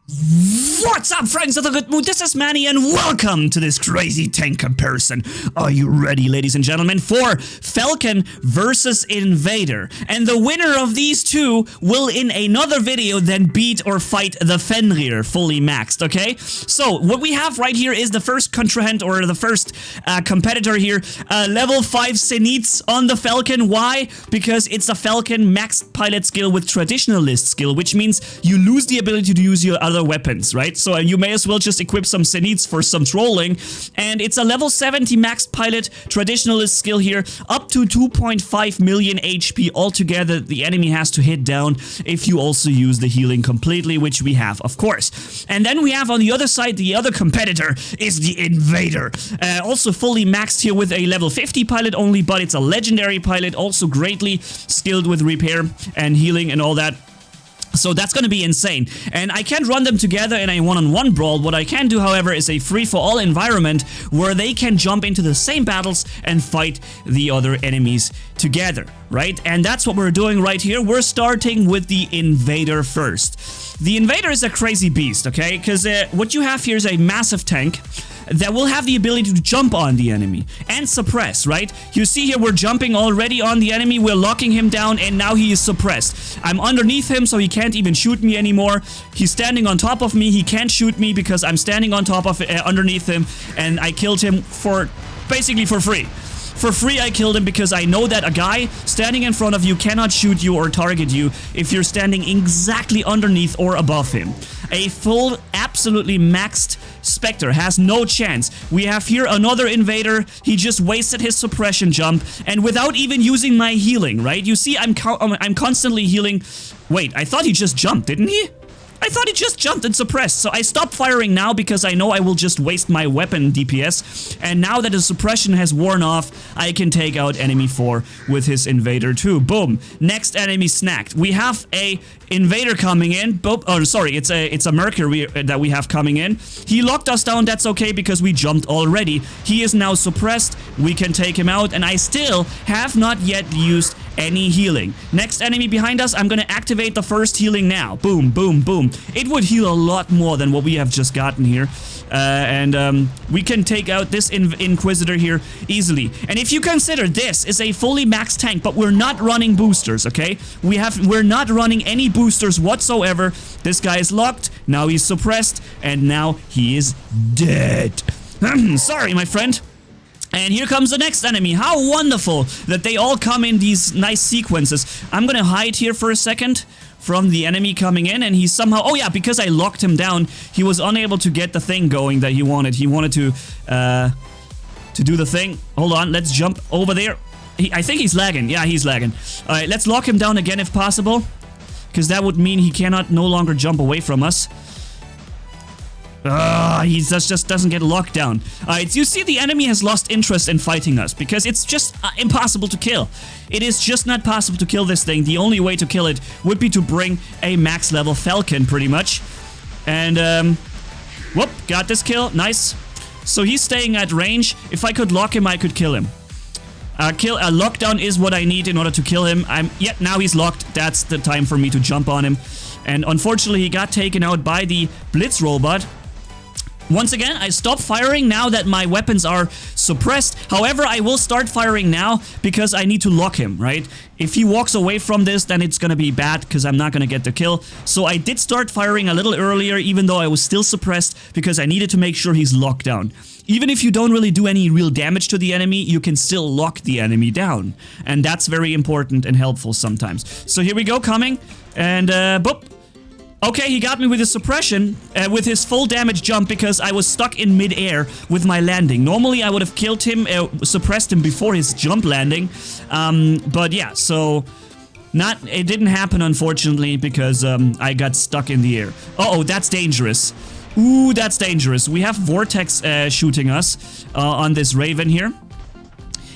What's up, friends of the good mood? This is Manni and welcome to this crazy tank comparison. Are you ready, ladies and gentlemen, for Falcon vs Invader? And the winner of these two will in another video then beat or fight the Fenrir fully maxed, okay? So what we have right here is the first contrahent or the first competitor here, level 5 SunnYz on the Falcon. Why? Because it's a Falcon maxed pilot skill with traditionalist skill, which means you lose the ability to use your other weapons, right? So you may as well just equip some SunnYz for some trolling. And it's a level 70 max pilot traditionalist skill here, up to 2.5 million HP altogether the enemy has to hit down if you also use the healing completely, which we have, of course. And then we have on the other side, the other competitor is the Invader. Also fully maxed here with a level 50 pilot only, but it's a legendary pilot, also greatly skilled with repair and healing and all that. So that's gonna be insane. And I can't run them together in a one-on-one brawl. What I can do, however, is a free-for-all environment where they can jump into the same battles and fight the other enemies together, right? And that's what we're doing right here. We're starting with the Invader first. The Invader is a crazy beast, okay? Because what you have here is a massive tank that will have the ability to jump on the enemy and suppress, right? You see here we're jumping already on the enemy, we're locking him down, and now he is suppressed. I'm underneath him, so he can't even shoot me anymore. He's standing on top of me, he can't shoot me because I'm standing on top of underneath him, and I killed him for basically for free. For free, I killed him because I know that a guy standing in front of you cannot shoot you or target you if you're standing exactly underneath or above him. A full, absolutely maxed Spectre has no chance. We have here another Invader. He just wasted his suppression jump, and without even using my healing, right? You see, I'm constantly healing. Wait, I thought he just jumped, didn't he? I thought he just jumped and suppressed, so I stopped firing now because I know I will just waste my weapon DPS, and now that the suppression has worn off, I can take out enemy 4 with his Invader too. Boom. Next enemy snacked. We have a Invader coming in. Oh, sorry, it's a Mercury that we have coming in. He locked us down, that's okay because we jumped already. He is now suppressed, we can take him out, and I still have not yet used any healing. Next enemy behind us, I'm gonna activate the first healing now. Boom, boom, boom. It would heal a lot more than what we have just gotten here. We can take out this Inquisitor here easily. And if you consider this is a fully maxed tank, but we're not running boosters, okay? We're not running any boosters whatsoever. This guy is locked, now he's suppressed, and now he is dead. Sorry, my friend. And here comes the next enemy. How wonderful that they all come in these nice sequences. I'm gonna hide here for a second from the enemy coming in, and he somehow... Oh yeah, because I locked him down, he was unable to get the thing going that he wanted. He wanted to do the thing. Hold on, let's jump over there. I think he's lagging. Yeah, he's lagging. Alright, let's lock him down again if possible, because that would mean he cannot no longer jump away from us. He just doesn't get locked down. Alright, you see the enemy has lost interest in fighting us because it's just impossible to kill. It is just not possible to kill this thing. The only way to kill it would be to bring a max level Falcon pretty much. And whoop, got this kill, nice. So he's staying at range. If I could lock him, I could kill him. Lockdown is what I need in order to kill him. Yeah, now he's locked. That's the time for me to jump on him. And unfortunately, he got taken out by the Blitz robot. Once again, I stopped firing now that my weapons are suppressed. However, I will start firing now because I need to lock him, right? If he walks away from this, then it's gonna be bad because I'm not gonna get the kill. So I did start firing a little earlier, even though I was still suppressed, because I needed to make sure he's locked down. Even if you don't really do any real damage to the enemy, you can still lock the enemy down. And that's very important and helpful sometimes. So here we go, coming. And, boop. Okay, he got me with his suppression, with his full damage jump because I was stuck in mid-air with my landing. Normally, I would have killed him, suppressed him before his jump landing. But yeah, so... It didn't happen, unfortunately, because I got stuck in the air. Uh-oh, that's dangerous. Ooh, that's dangerous. We have Vortex shooting us on this Raven here.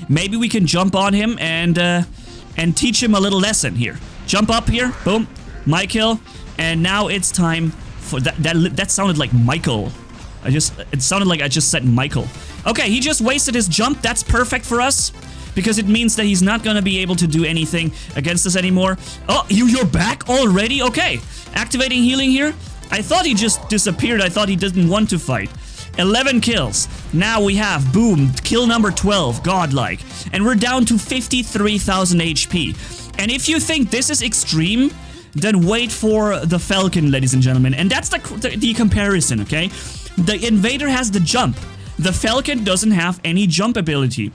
Maybe we can jump on him and teach him a little lesson here. Jump up here, boom, my kill. And now it's time for that sounded like Michael. It sounded like I just said Michael. Okay, he just wasted his jump. That's perfect for us because it means that he's not gonna be able to do anything against us anymore. Oh, you're back already? Okay. Activating healing here. I thought he just disappeared. I thought he didn't want to fight. 11 kills. Now we have, boom, kill number 12, godlike. And we're down to 53,000 HP. And if you think this is extreme, then wait for the Falcon, ladies and gentlemen. And that's the comparison, okay? The Invader has the jump. The Falcon doesn't have any jump ability.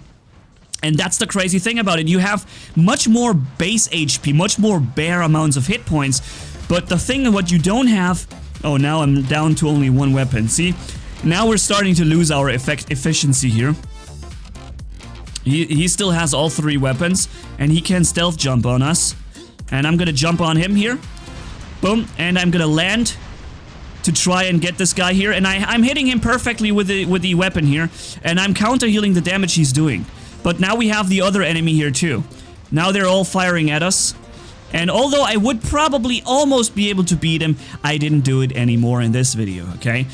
And that's the crazy thing about it. You have much more base HP, much more bare amounts of hit points. But the thing what you don't have... Oh, now I'm down to only one weapon. See? Now we're starting to lose our efficiency here. He still has all 3 weapons. And he can stealth jump on us. And I'm gonna jump on him here. Boom. And I'm gonna land to try and get this guy here. And I'm hitting him perfectly with the weapon here. And I'm counter-healing the damage he's doing. But now we have the other enemy here too. Now they're all firing at us. And although I would probably almost be able to beat him, I didn't do it anymore in this video, okay?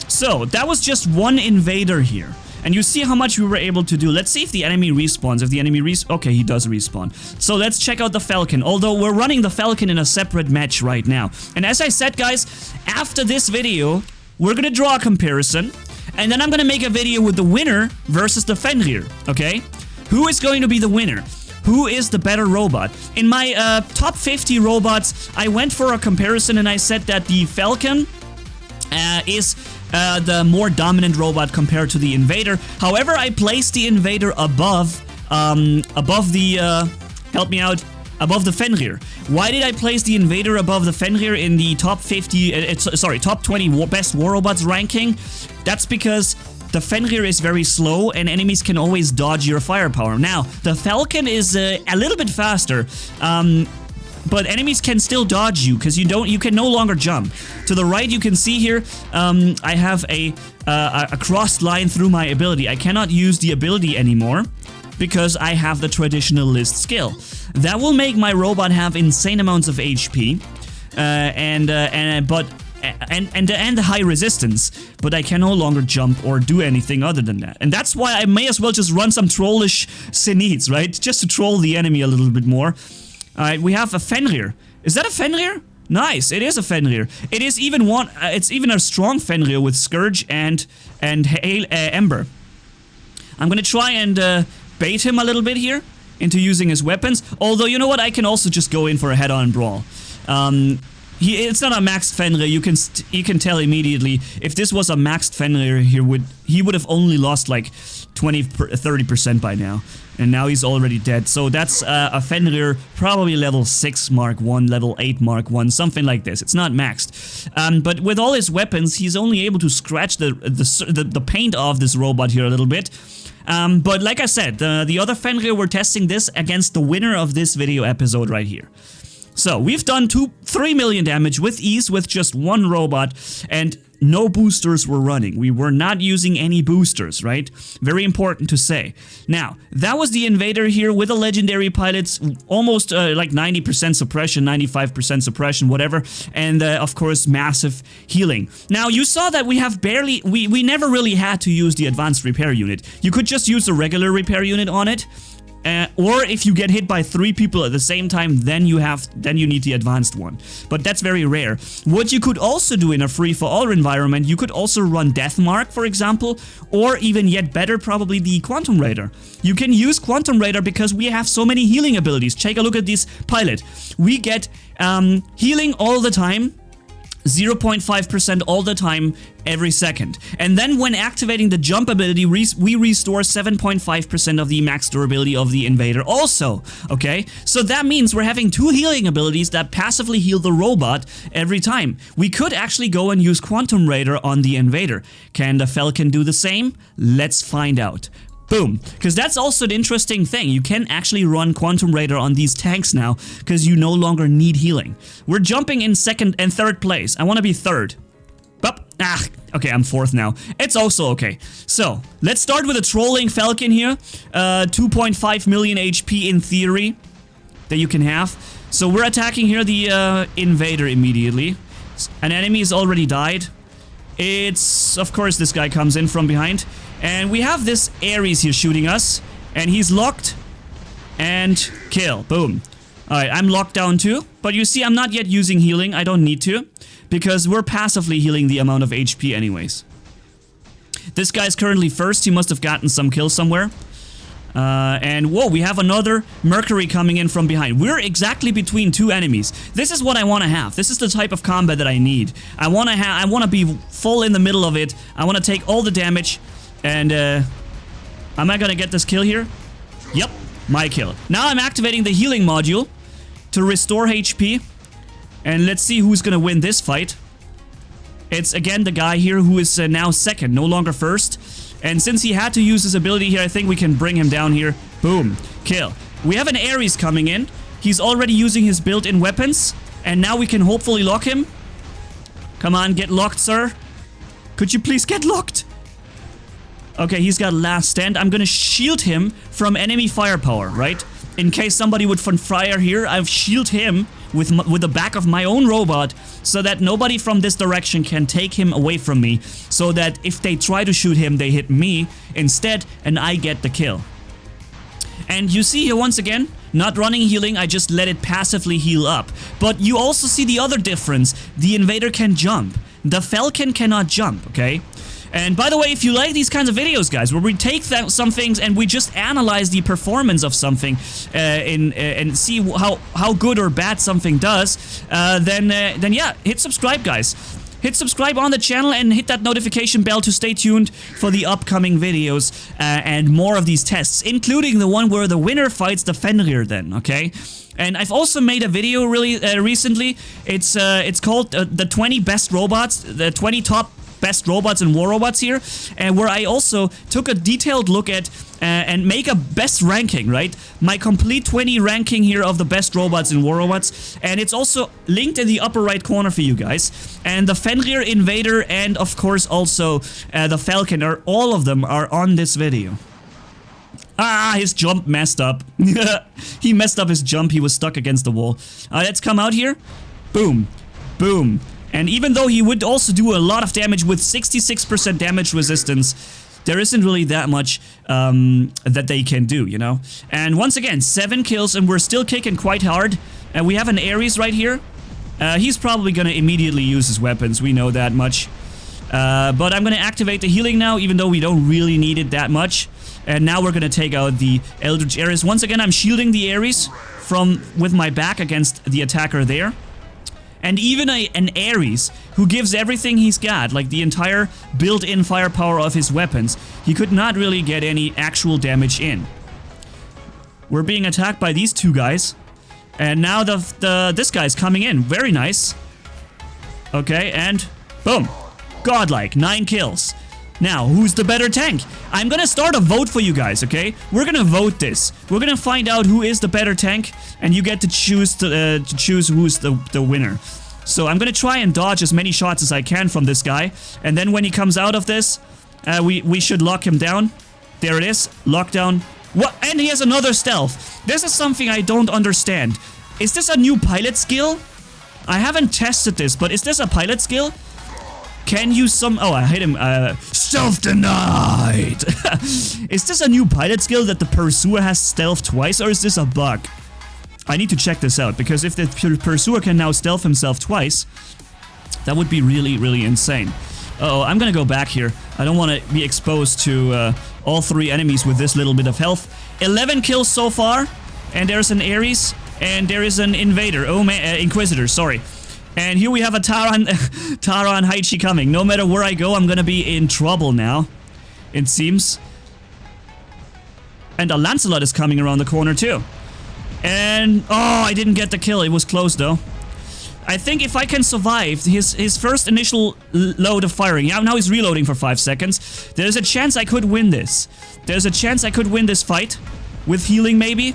So, that was just one invader here. And you see how much we were able to do. Let's see if the enemy respawns. If the enemy okay, he does respawn. So let's check out the Falcon. Although we're running the Falcon in a separate match right now. And as I said, guys, after this video, we're gonna draw a comparison. And then I'm gonna make a video with the winner versus the Fenrir, okay? Who is going to be the winner? Who is the better robot? In my top 50 robots, I went for a comparison and I said that the Falcon is the more dominant robot compared to the Invader. However, I placed the Invader above the, help me out, above the Fenrir. Why did I place the Invader above the Fenrir in the top 50, top 20 best war robots ranking? That's because the Fenrir is very slow and enemies can always dodge your firepower. Now, the Falcon is a little bit faster, but enemies can still dodge you because you can no longer jump. To the right, you can see here, I have a crossed line through my ability. I cannot use the ability anymore because I have the traditionalist skill. That will make my robot have insane amounts of HP, and high resistance, but I can no longer jump or do anything other than that. And that's why I may as well just run some trollish SunnYz, right? Just to troll the enemy a little bit more. Alright, we have a Fenrir. Is that a Fenrir? Nice, it is a Fenrir. It is even one. It's even a strong Fenrir with Scourge and Ember. I'm gonna try and bait him a little bit here into using his weapons. Although, you know what? I can also just go in for a head-on brawl. It's not a maxed Fenrir. You can tell immediately if this was a maxed Fenrir, he would have only lost like 30% by now, and now he's already dead. So that's a Fenrir, probably level 6 Mark 1, level 8 Mark 1, something like this. It's not maxed, but with all his weapons, he's only able to scratch the paint off this robot here a little bit. But like I said, the other Fenrir, we're testing this against the winner of this video episode right here. So, we've done 3 million damage with ease with just one robot, and no boosters were running. We were not using any boosters, right? Very important to say. Now, that was the Invader here with the legendary pilots, almost like 90% suppression, 95% suppression, whatever, and of course, massive healing. Now, you saw that we have barely, we never really had to use the advanced repair unit. You could just use the regular repair unit on it. Or if you get hit by 3 people at the same time, then you need the advanced one. But that's very rare. What you could also do in a free-for-all environment, you could also run Deathmark, for example, or even yet better, probably the Quantum Raider. You can use Quantum Raider because we have so many healing abilities. Take a look at this pilot. We get healing all the time. 0.5% all the time, every second. And then when activating the jump ability, we restore 7.5% of the max durability of the Invader also, okay? So that means we're having 2 healing abilities that passively heal the robot every time. We could actually go and use Quantum Raider on the Invader. Can the Falcon do the same? Let's find out. Boom. Because that's also an interesting thing. You can actually run Quantum Raider on these tanks now because you no longer need healing. We're jumping in 2nd and 3rd place. I want to be 3rd. Okay, I'm 4th now. It's also okay. So, let's start with a trolling Falcon here. 2.5 million HP in theory that you can have. So we're attacking here the Invader immediately. An enemy has already died. It's, of course, this guy comes in from behind. And we have this Ares here shooting us. And he's locked. And kill. Boom. Alright, I'm locked down too. But you see, I'm not yet using healing. I don't need to. because we're passively healing the amount of HP anyways. This guy's currently first. He must have gotten some kills somewhere. And whoa, we have another Mercury coming in from behind. We're exactly between two enemies. This is what I want to have. This is the type of combat that I need. I want to be full in the middle of it. I want to take all the damage. And am I gonna get this kill here? Yep, my kill. Now I'm activating the healing module to restore HP. And let's see who's gonna win this fight. It's again the guy here who is now second, no longer first. And since he had to use his ability here, I think we can bring him down here. Boom. Kill. We have an Ares coming in. He's already using his built-in weapons. And now we can hopefully lock him. Come on, get locked, sir. Could you please get locked? Okay, he's got last stand. I'm gonna shield him from enemy firepower, right? In case somebody would fire here, I've shielded him with the back of my own robot so that nobody from this direction can take him away from me, so that if they try to shoot him, they hit me instead and I get the kill. And you see here once again, not running healing, I just let it passively heal up. But you also see the other difference. The Invader can jump. The Falcon cannot jump, okay? And by the way, if you like these kinds of videos, guys, where we take some things and we just analyze the performance of something and see how good or bad something does, then yeah, hit subscribe, guys. Hit subscribe on the channel and hit that notification bell to stay tuned for the upcoming videos and more of these tests, including the one where the winner fights the Fenrir then, okay? And I've also made a video really recently. It's called the 20 best robots, the 20 top best robots and war robots here, where I also took a detailed look at and make a best ranking, right? My complete 20 ranking here of the best robots and war robots, and it's also linked in the upper right corner for you guys. And the Fenrir, Invader, and of course also the Falcon, all of them are on this video. Ah, his jump messed up. He messed up his jump. He was stuck against the wall. Let's come out here. Boom. Boom. And even though he would also do a lot of damage with 66% damage resistance, there isn't really that much that they can do, you know? And once again, 7 kills, and we're still kicking quite hard. And we have an Ares right here. He's probably gonna immediately use his weapons, we know that much. But I'm gonna activate the healing now, even though we don't really need it that much. And now we're gonna take out the Eldritch Ares. Once again, I'm shielding the Ares with my back against the attacker there. And even an Ares, who gives everything he's got, like the entire built-in firepower of his weapons, he could not really get any actual damage in. We're being attacked by these two guys. And now this guy's coming in. Very nice. Okay, and boom. Godlike, 9 kills. Now, who's the better tank? I'm gonna start a vote for you guys, okay? We're gonna vote this. We're gonna find out who is the better tank, and you get to choose who's the winner. So I'm gonna try and dodge as many shots as I can from this guy, and then when he comes out of this, we should lock him down. There it is, lockdown. What? And he has another stealth. This is something I don't understand. Is this a new pilot skill? I haven't tested this, but is this a pilot skill? Can you oh, I hit him, self-denied! Is this a new pilot skill that the Pursuer has stealth twice, or is this a bug? I need to check this out, because if the Pursuer can now stealth himself twice, that would be really, really insane. Uh-oh, I'm gonna go back here. I don't want to be exposed to all 3 enemies with this little bit of health. 11 kills so far, and there's an Ares, and there is an Invader. Oh man, Inquisitor, sorry. And here we have a Tara and Hize coming. No matter where I go, I'm gonna be in trouble now, it seems. And a Lancelot is coming around the corner too. And oh, I didn't get the kill. It was close though. I think if I can survive his first initial load of firing, yeah, now he's reloading for 5 seconds. There's a chance I could win this. There's a chance I could win this fight with healing maybe.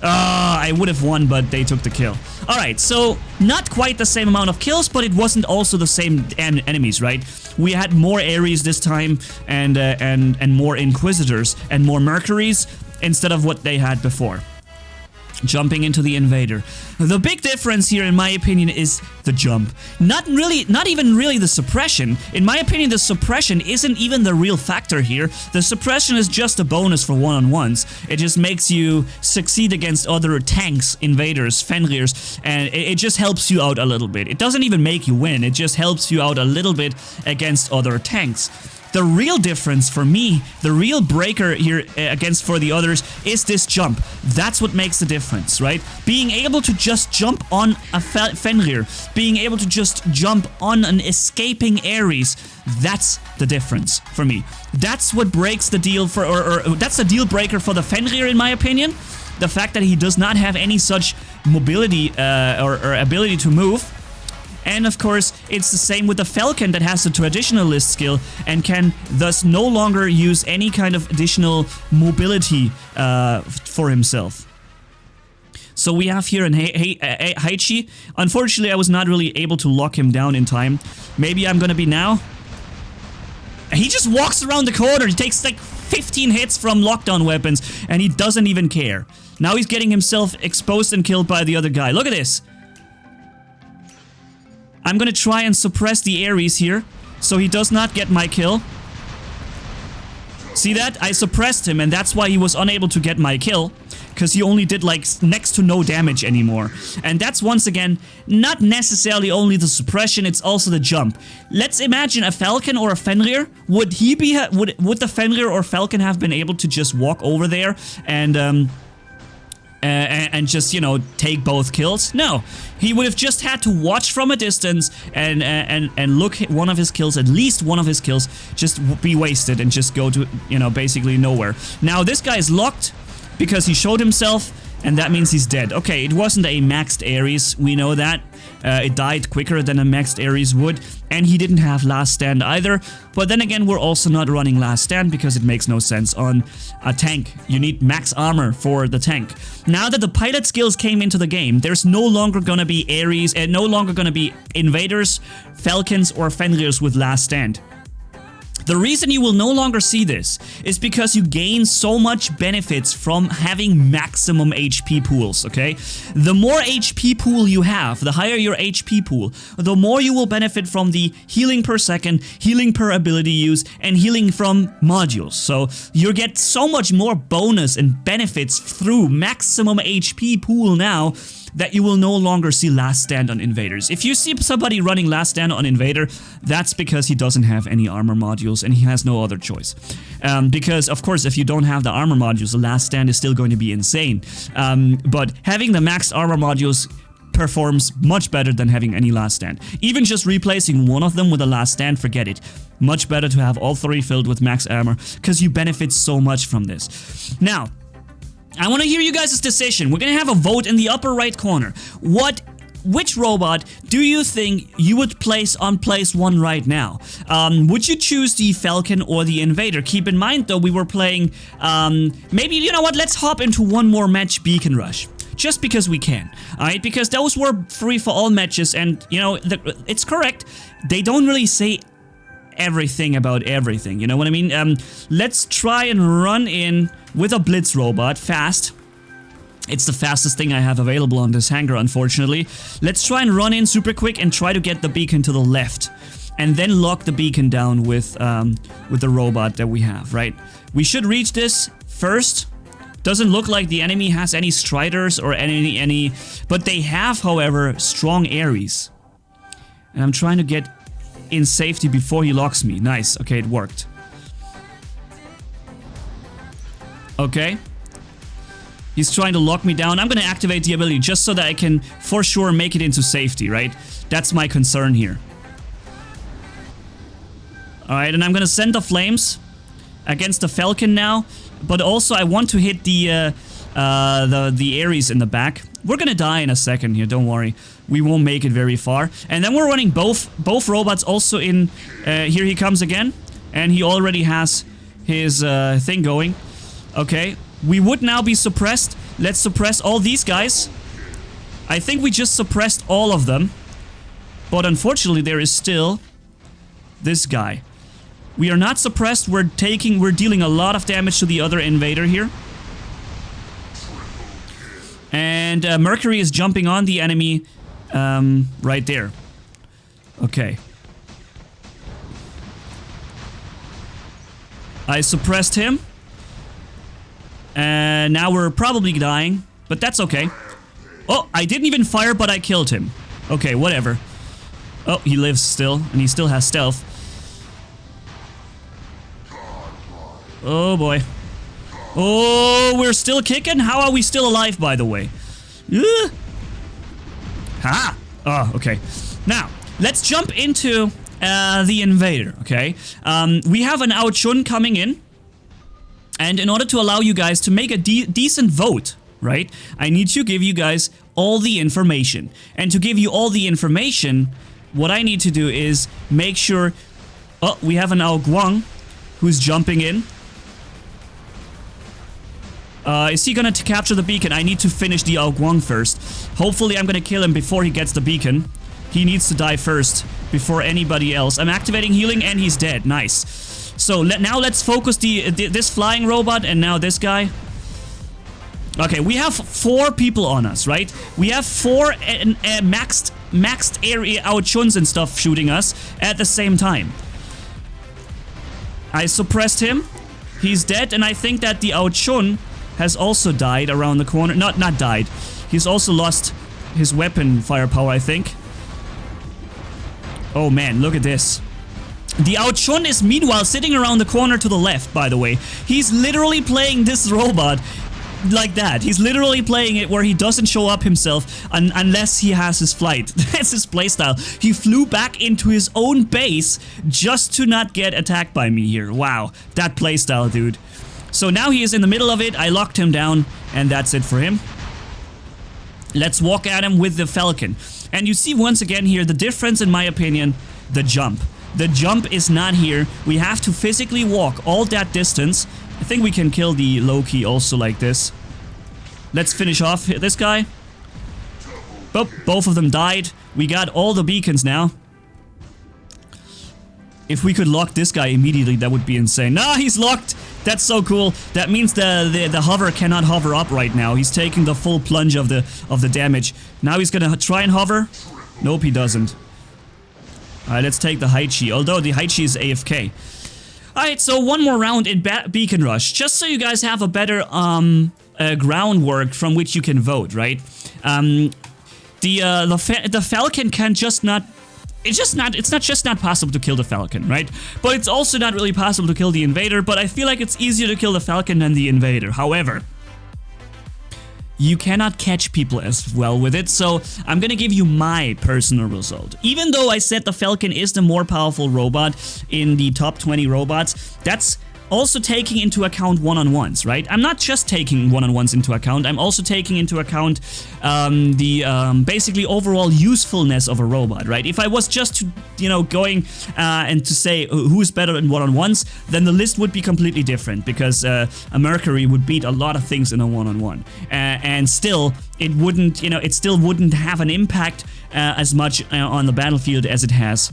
I would have won, but they took the kill. Alright, so not quite the same amount of kills, but it wasn't also the same enemies, right? We had more Ares this time, and more Inquisitors, and more Mercuries, instead of what they had before. jumping into the invader. The big difference here, in my opinion, is the jump. Not even really the suppression. In my opinion, the suppression isn't even the real factor here. The suppression is just a bonus for one-on-ones. It just makes you succeed against other tanks, invaders, Fenrirs, and it just helps you out a little bit. It doesn't even make you win. It just helps you out a little bit against other tanks. The real difference for me, the real breaker here against for the others, is this jump. That's what makes the difference, right? Being able to just jump on a Fenrir, being able to just jump on an escaping Ares, that's the difference for me. That's what breaks the deal for, or that's the deal breaker for the Fenrir, in my opinion. The fact that he does not have any such mobility or ability to move. And of course, it's the same with the Falcon that has the traditionalist skill and can thus no longer use any kind of additional mobility for himself. So we have here an Hize. Unfortunately, I was not really able to lock him down in time. Maybe I'm gonna be now. He just walks around the corner. He takes like 15 hits from lockdown weapons and he doesn't even care. Now he's getting himself exposed and killed by the other guy. Look at this. I'm gonna try and suppress the Ares here, so he does not get my kill. See that? I suppressed him, and that's why he was unable to get my kill, because he only did like next to no damage anymore. And that's once again not necessarily only the suppression, it's also the jump. Let's imagine a Falcon or a Fenrir. Would the Fenrir or Falcon have been able to just walk over there and just, you know, take both kills? No. He would have just had to watch from a distance and look one of his kills, at least one of his kills, just be wasted and just go to, you know, basically nowhere. Now, this guy is locked because he showed himself, and that means he's dead. Okay, it wasn't a maxed Ares, we know that. It died quicker than a maxed Ares would, and he didn't have Last Stand either. But then again, we're also not running Last Stand because it makes no sense on a tank. You need max armor for the tank. Now that the pilot skills came into the game, there's no longer gonna be Ares, and no longer gonna be invaders, Falcons, or Fenrirs with Last Stand. The reason you will no longer see this is because you gain so much benefits from having maximum HP pools, okay? The more HP pool you have, the higher your HP pool, the more you will benefit from the healing per second, healing per ability use, and healing from modules. So you get so much more bonus and benefits through maximum HP pool now that you will no longer see Last Stand on invaders. If you see somebody running Last Stand on invader, that's because he doesn't have any armor modules and he has no other choice. Because, of course, if you don't have the armor modules, the Last Stand is still going to be insane. But having the maxed armor modules performs much better than having any Last Stand. Even just replacing one of them with a Last Stand, forget it. Much better to have all three filled with max armor, because you benefit so much from this. Now, I want to hear you guys' decision. We're gonna have a vote in the upper right corner. Which robot do you think you would place on place 1 right now? Would you choose the Falcon or the Invader? Keep in mind, though, we were playing, maybe, you know what, let's hop into one more match Beacon Rush. Just because we can, alright? Because those were free-for-all matches, and, you know, it's correct. They don't really say everything about everything, you know what I mean? Let's try and run in with a Blitz robot, fast. It's the fastest thing I have available on this hangar, unfortunately. Let's try and run in super quick and try to get the beacon to the left. And then lock the beacon down with the robot that we have, right? We should reach this first. Doesn't look like the enemy has any Striders or any... But they have, however, strong Ares. And I'm trying to get in safety before he locks me. Nice. Okay, it worked. Okay. He's trying to lock me down. I'm gonna activate the ability just so that I can for sure make it into safety, right? That's my concern here. Alright, and I'm gonna send the flames against the Falcon now. But also I want to hit the Ares in the back. We're gonna die in a second here, don't worry. We won't make it very far. And then we're running both robots also in... here he comes again. And he already has his thing going. Okay, we would now be suppressed. Let's suppress all these guys. I think we just suppressed all of them. But unfortunately there is still this guy. We are not suppressed, we're dealing a lot of damage to the other invader here. And And Mercury is jumping on the enemy right there. Okay. I suppressed him. And now we're probably dying, but that's okay. Oh, I didn't even fire, but I killed him. Okay, whatever. Oh, he lives still, and he still has stealth. Oh boy. Oh, we're still kicking? How are we still alive, by the way? Ha! Oh, okay. Now, let's jump into the Invader, okay? We have an Ao-Chun coming in. And in order to allow you guys to make a decent vote, right, I need to give you guys all the information. And to give you all the information, what I need to do is make sure... Oh, we have an Ao Guang who's jumping in. Is he gonna capture the beacon? I need to finish the Ao Guang first. Hopefully I'm gonna kill him before he gets the beacon. He needs to die first before anybody else. I'm activating healing and he's dead. Nice. So now let's focus this flying robot and now this guy. Okay, we have 4 people on us, right? We have 4 maxed area Ao-Chuns and stuff shooting us at the same time. I suppressed him. He's dead, and I think that the Ao-Chun has also died around the corner. Not died. He's also lost his weapon firepower, I think. Oh man, look at this. The Ao-Chun is meanwhile sitting around the corner to the left, by the way. He's literally playing this robot like that. He's literally playing it where he doesn't show up himself unless he has his flight. That's his playstyle. He flew back into his own base just to not get attacked by me here. Wow, that playstyle, dude. So now he is in the middle of it. I locked him down, and that's it for him. Let's walk at him with the Falcon. And you see once again here the difference, in my opinion, the jump. The jump is not here. We have to physically walk all that distance. I think we can kill the Loki also like this. Let's finish off this guy. Oh, both of them died. We got all the beacons now. If we could lock this guy immediately, that would be insane. Nah, he's locked! That's so cool. That means the hover cannot hover up right now. He's taking the full plunge of the damage. Now he's gonna try and hover. Nope, he doesn't. Alright, let's take the Hize, although the Hize is AFK. Alright, so one more round in Beacon Rush, just so you guys have a better groundwork from which you can vote, right? The Falcon can just not... It's not just not possible to kill the Falcon, right? But it's also not really possible to kill the Invader, but I feel like it's easier to kill the Falcon than the Invader. However, you cannot catch people as well with it, so I'm gonna give you my personal result. Even though I said the Falcon is the more powerful robot in the top 20 robots, that's also taking into account one-on-ones, right? I'm not just taking one-on-ones into account, I'm also taking into account the basically overall usefulness of a robot, right? If I was just to, you know, going and to say who's better in one-on-ones, then the list would be completely different, because a Mercury would beat a lot of things in a one-on-one. And still, it wouldn't, you know, it still wouldn't have an impact as much on the battlefield as it has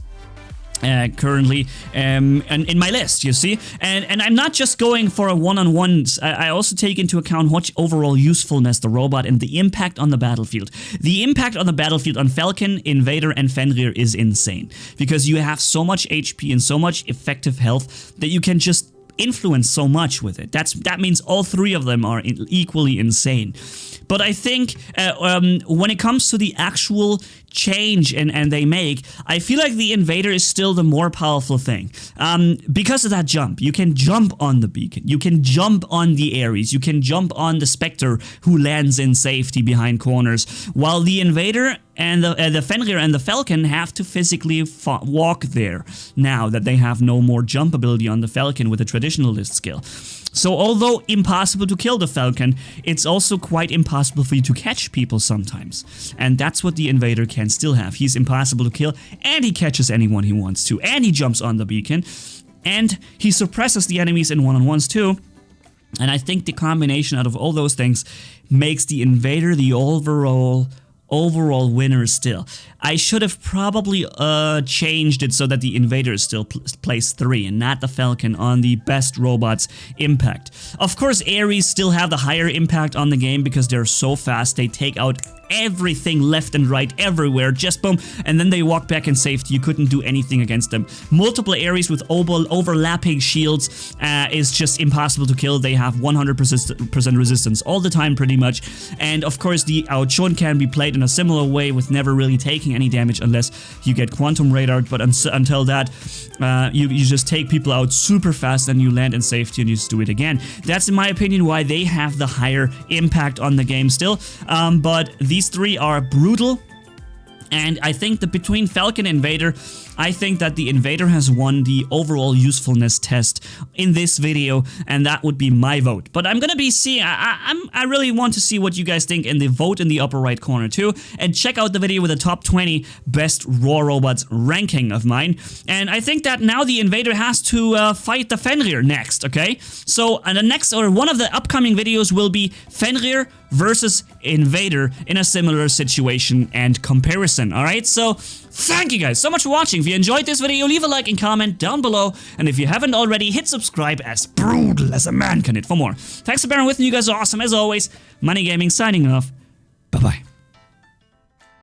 currently and in my list, you see, and I'm not just going for a one-on-ones. I also take into account what overall usefulness the robot and the impact on the battlefield. The impact on the battlefield on Falcon, Invader, and Fenrir is insane, because you have so much HP and so much effective health that you can just influence so much with it. That means all 3 of them are equally insane. But I think when it comes to the actual change and they make, I feel like the Invader is still the more powerful thing. Because of that jump. You can jump on the beacon. You can jump on the Ares. You can jump on the Spectre who lands in safety behind corners. While the Invader and the Fenrir and the Falcon have to physically walk there, now that they have no more jump ability on the Falcon with a traditionalist skill. So although impossible to kill the Falcon, it's also quite impossible for you to catch people sometimes. And that's what the Invader can still have. He's impossible to kill, and he catches anyone he wants to, and he jumps on the beacon, and he suppresses the enemies in one-on-ones too. And I think the combination out of all those things makes the Invader the overall overall winner still. I should have probably changed it so that the Invader is still place 3 and not the Falcon on the best robots impact. Of course, Ares still have the higher impact on the game because they're so fast. They take out everything left and right everywhere, just boom, and then they walk back in safety. You couldn't do anything against them. Multiple Ares with overlapping shields is just impossible to kill. They have 100% resistance all the time pretty much, and of course the Outshone can be played in a similar way with never really taking any damage unless you get Quantum Radared, but until that you just take people out super fast and you land in safety and you just do it again. That's in my opinion why they have the higher impact on the game still, but these three are brutal, and I think that between Falcon and Invader, I think that the Invader has won the overall usefulness test in this video, and that would be my vote. But I'm gonna be seeing, I really want to see what you guys think in the vote in the upper right corner too, and check out the video with the top 20 best raw robots ranking of mine. And I think that now the Invader has to fight the Fenrir next, okay? So the next, or one of the upcoming videos will be Fenrir versus Invader in a similar situation and comparison, alright? So thank you guys so much for watching. If you enjoyed this video, leave a like and comment down below, and if you haven't already, hit subscribe as brutal as a man can hit for more. Thanks for bearing with me, you guys are awesome as always. Manni-Gaming signing off. Bye bye.